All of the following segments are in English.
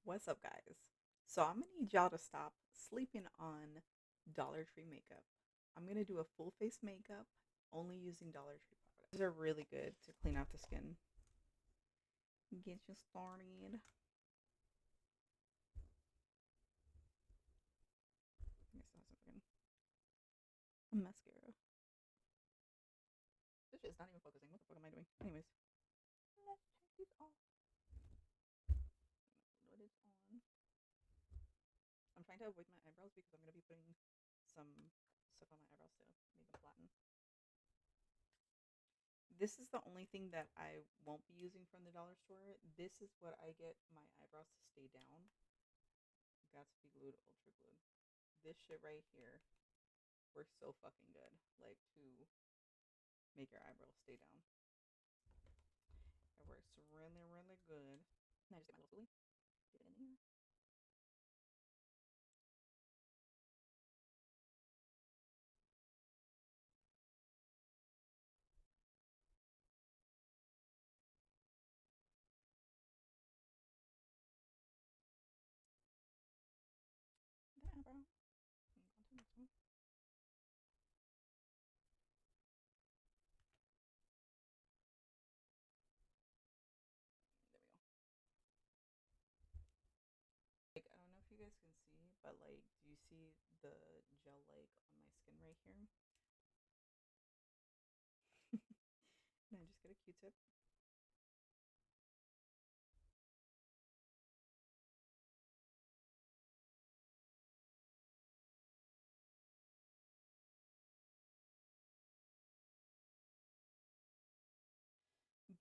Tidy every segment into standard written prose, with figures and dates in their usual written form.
What's up, guys? So I'm gonna need y'all to stop sleeping on Dollar Tree makeup. I'm gonna do a full face makeup only using Dollar Tree products. These are really good to clean out the skin. Get you started. I guess that's fucking mascara. This shit is not even focusing. What the fuck am I doing? Anyways, let's check these off. What it's on. I'm trying to avoid my eyebrows because I'm gonna be putting some stuff on my eyebrows to make them flatten. This is the only thing that I won't be using from the dollar store. This is what I get my eyebrows to stay down. Got to be glued, ultra glued. This shit right here works so fucking good. Like to make your eyebrows stay down. It works really, really good. And I just get my little spoolie, get it in here. The eyebrow. And go on to the next one. There we go. Like, I don't know if you guys can see, but like, do you see the gel like on my skin right here? And I just get a Q-tip.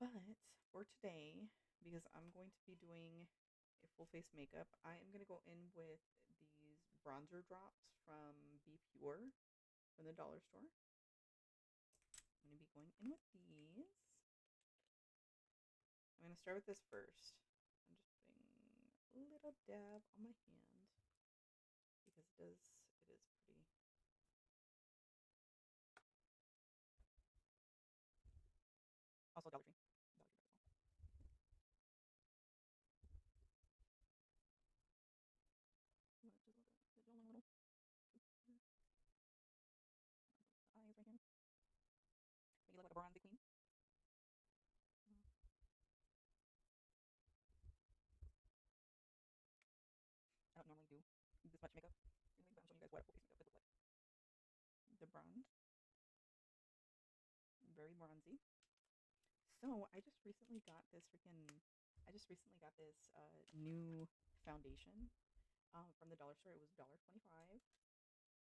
But for today, because I'm going to be doing a full face makeup, I am going to go in with these bronzer drops from Be Pure from the dollar store. I'm going to be going in with these. I'm going to start with this first. I'm just putting a little dab on my hand because it is pretty. Also Dollar Tree. Dollar Tree. Just a little bit. A little eyes right here. Make it look like a bronzy queen. I don't normally do this much makeup, but I'm showing you guys what a full face makeup could look like. The bronze, very bronzy. So I just recently got this new foundation from the dollar store. It was $1.25.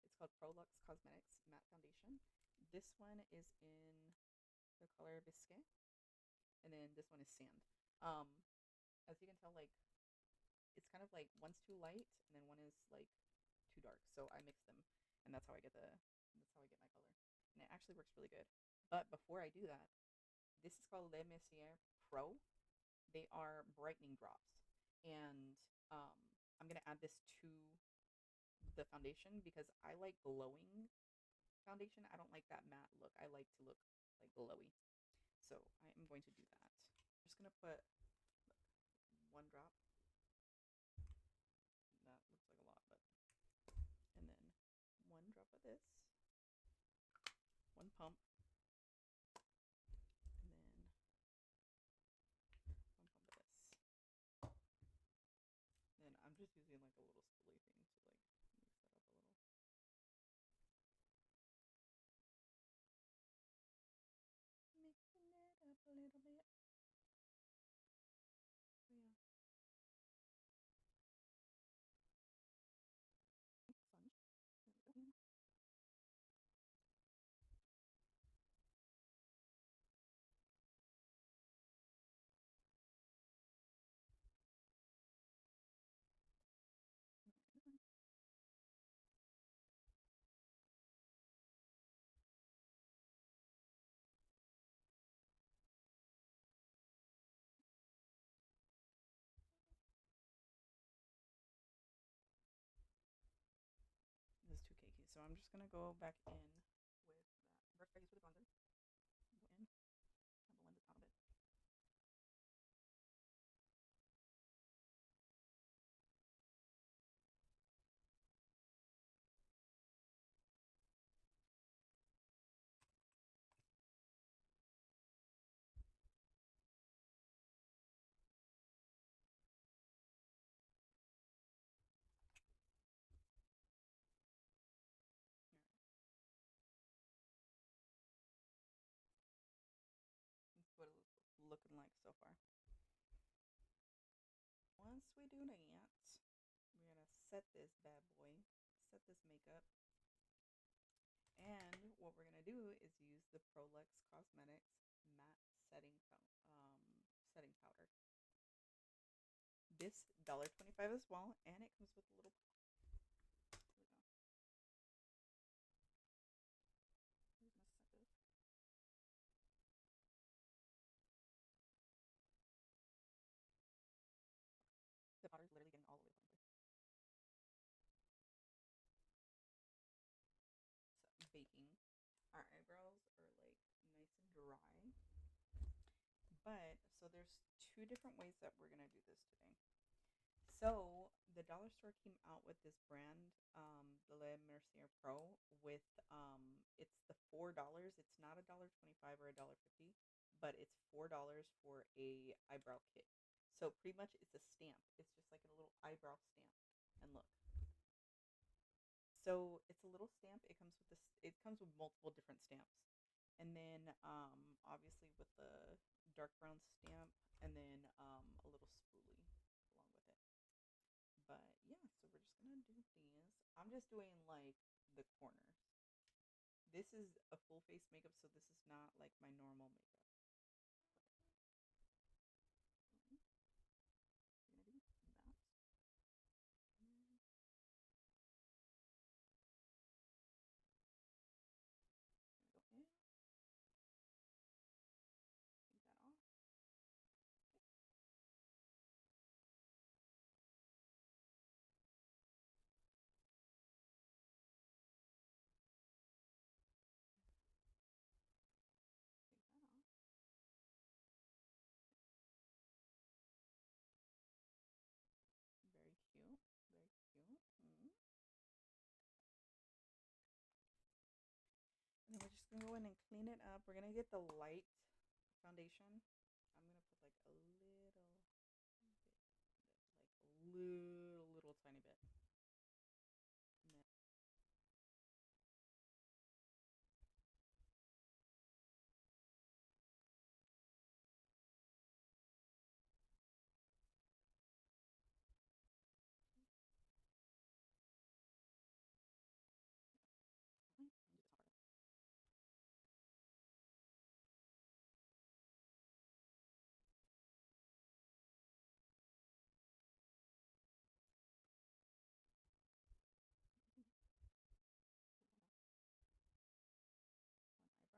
It's called Prolux Cosmetics Matte Foundation. This one is in the color Biscuit, and then this one is Sand. Um, as you can tell, like it's kind of like one's too light, and then one is like too dark. So I mix them, and that's how I get my color, and it actually works really good. But before I do that, this is called Le Messier Pro. They are brightening drops, and I'm gonna add this to the foundation because I like glowing foundation. I don't like that matte look. I like to look like glowy. So I am going to do that. I'm just gonna put look, one drop. That looks like a lot, but and then one drop of this, one pump, and then one pump of this. And I'm just using like a little spoolie thing to like mix that up a little. Mixing it up a little bit. So yeah. Sponge. There we go. This is too cakey, so I'm just gonna go back in with that. Brush I use for the bronzer. Go in. I'll blend this out a bit. so far. Once we do that, we're gonna set this bad boy, set this makeup, and what we're gonna do is use the Prolux Cosmetics matte setting powder. This $1.25 as well, and it comes with a little. Here we go. We're gonna set this. The powder is literally getting all the way to my face. So baking. Our eyebrows are like nice and dry. But so there's two different ways that we're gonna do this today. So the dollar store came out with this brand, the Le Mercier Pro, with it's the $4. It's not $1.25 or $1.50, but it's $4 for a eyebrow kit. So pretty much it's a stamp. It's just like a little eyebrow stamp. And look, so it's a little stamp. It comes with this. It comes with multiple different stamps, and then obviously with the dark brown stamp, and then a little spoolie along with it. But yeah, so we're just gonna do these. I'm just doing like the corners. This is a full face makeup, so this is not like my normal makeup. So we're gonna do that. And we're gonna go in, take that off. Okay. Take that off. Very cute. Very cute. And then we're just gonna go in and clean it up. We're gonna get the light foundation. I'm gonna put like a little bit, like a little tiny bit. And then let me do this part.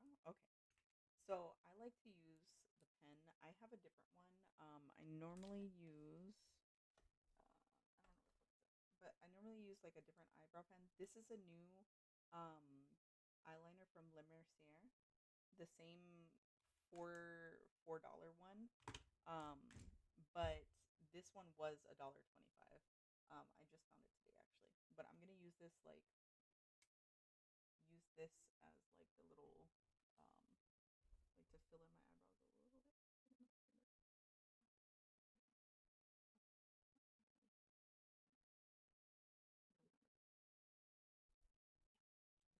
One eyebrow. Okay. So I like to use the pen. I have a different one. I normally use, I don't know what is it, but I normally use like a different eyebrow pen. This is a new eyeliner from Le Mercier, the same $4 one. Um, but this one was $1.25. I just found it today actually, but I'm gonna use this as like the little like to fill in my eyebrows a little bit. Let's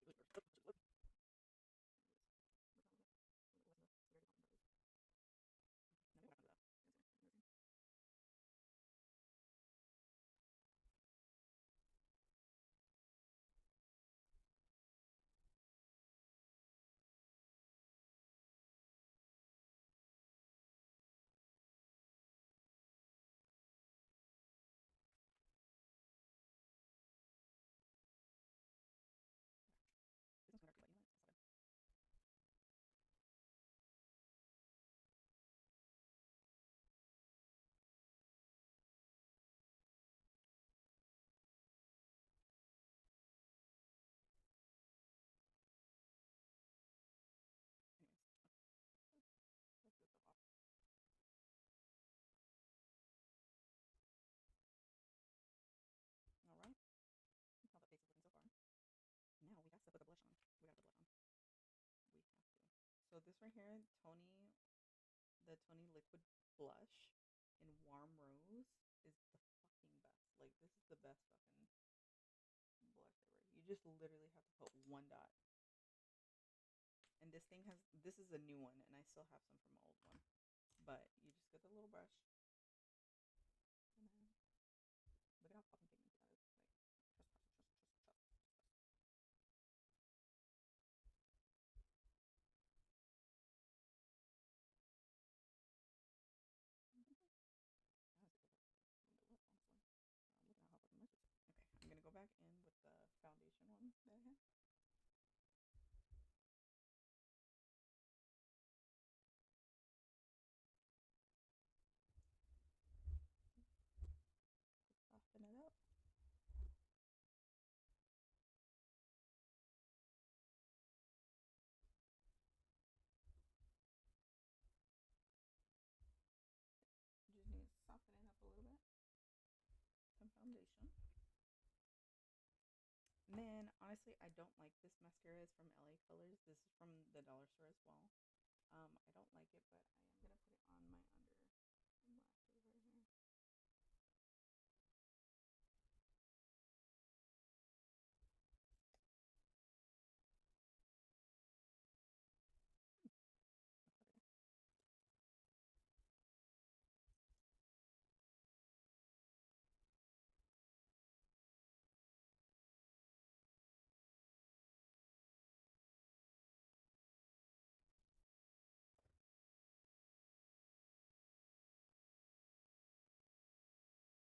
do stuff off. All right. That's how the face is looking so far. Now we got to put the blush on. We got to put blush on. We have to. So this right here, the Tony Liquid Blush in Warm Rose is the fucking best. Like this is the best fucking blush ever. You just literally have to put one dot. And this is a new one, and I still have some from my old one. but you just get the little brush, and then look at how fucking pigmented that is. Like, trust. That was a good look, honestly. I'm looking at how fucking nice it is. Okay, I'm gonna go back in with the foundation one that I had. Soften it up. You just need to soften it up a little bit. Some foundation. And then, honestly, I don't like this mascara. It's from LA Colors. This is from the dollar store as well. I don't like it, but I am gonna put it on my under lashes right here.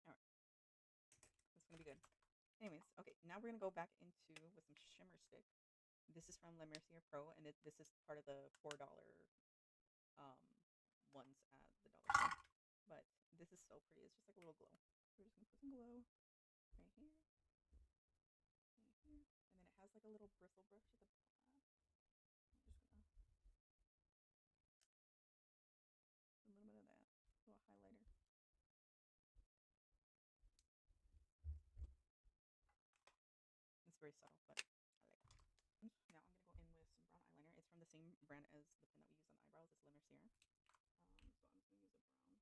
All right, that's gonna be good. Anyways, okay, now we're gonna go back into with some shimmer stick. This is from Le Mercier Pro, and this is part of the $4 um ones at the dollar store. But this is so pretty. It's just like a little glow. We're just gonna put some glow right here, right here, and then it has like a little bristle brush at the top. I'm just gonna a little bit of that, a little highlighter. It's very subtle, but I like it. Now I'm gonna go in with some brown eyeliner. It's from the same brand as the pen that we use on eyebrows. It's Le Mercier. So I'm just gonna use a brown eyeliner.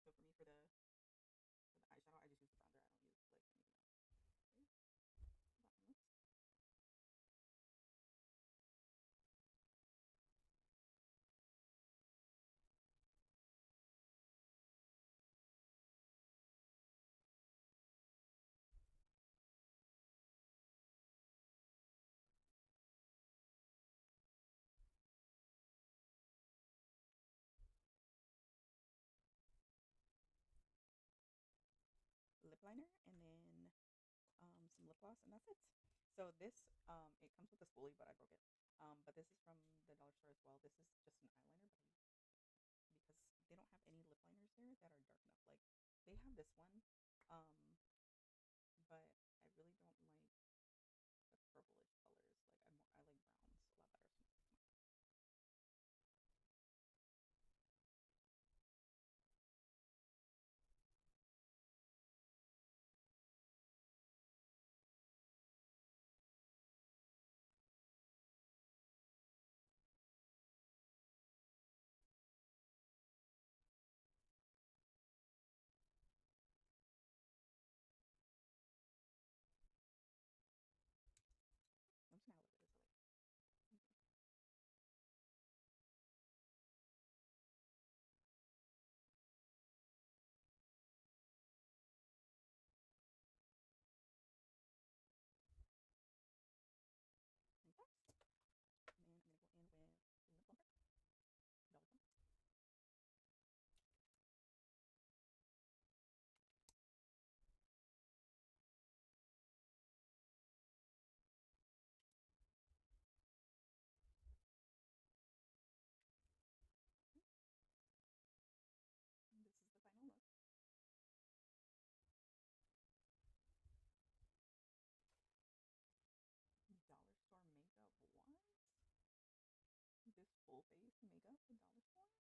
So for me, for the eyeshadow, I just use the bronzer. I don't use like anything else. Okay, bottom. Lip liner, and then some lip gloss, and that's it. So this it comes with a spoolie, but I broke it. But this is from the dollar store as well. This is just an eyeliner, but because they don't have any lip liners there that are dark enough. Like they have this one, um, but I really don't like the purplish colors. Like I like browns a lot better. So I'm just gonna have a look at this. So like, like that. And then I'm gonna go in with lip plumper, dollar store. And this is the final look. Dollar store makeup. What? This full face makeup at dollar store?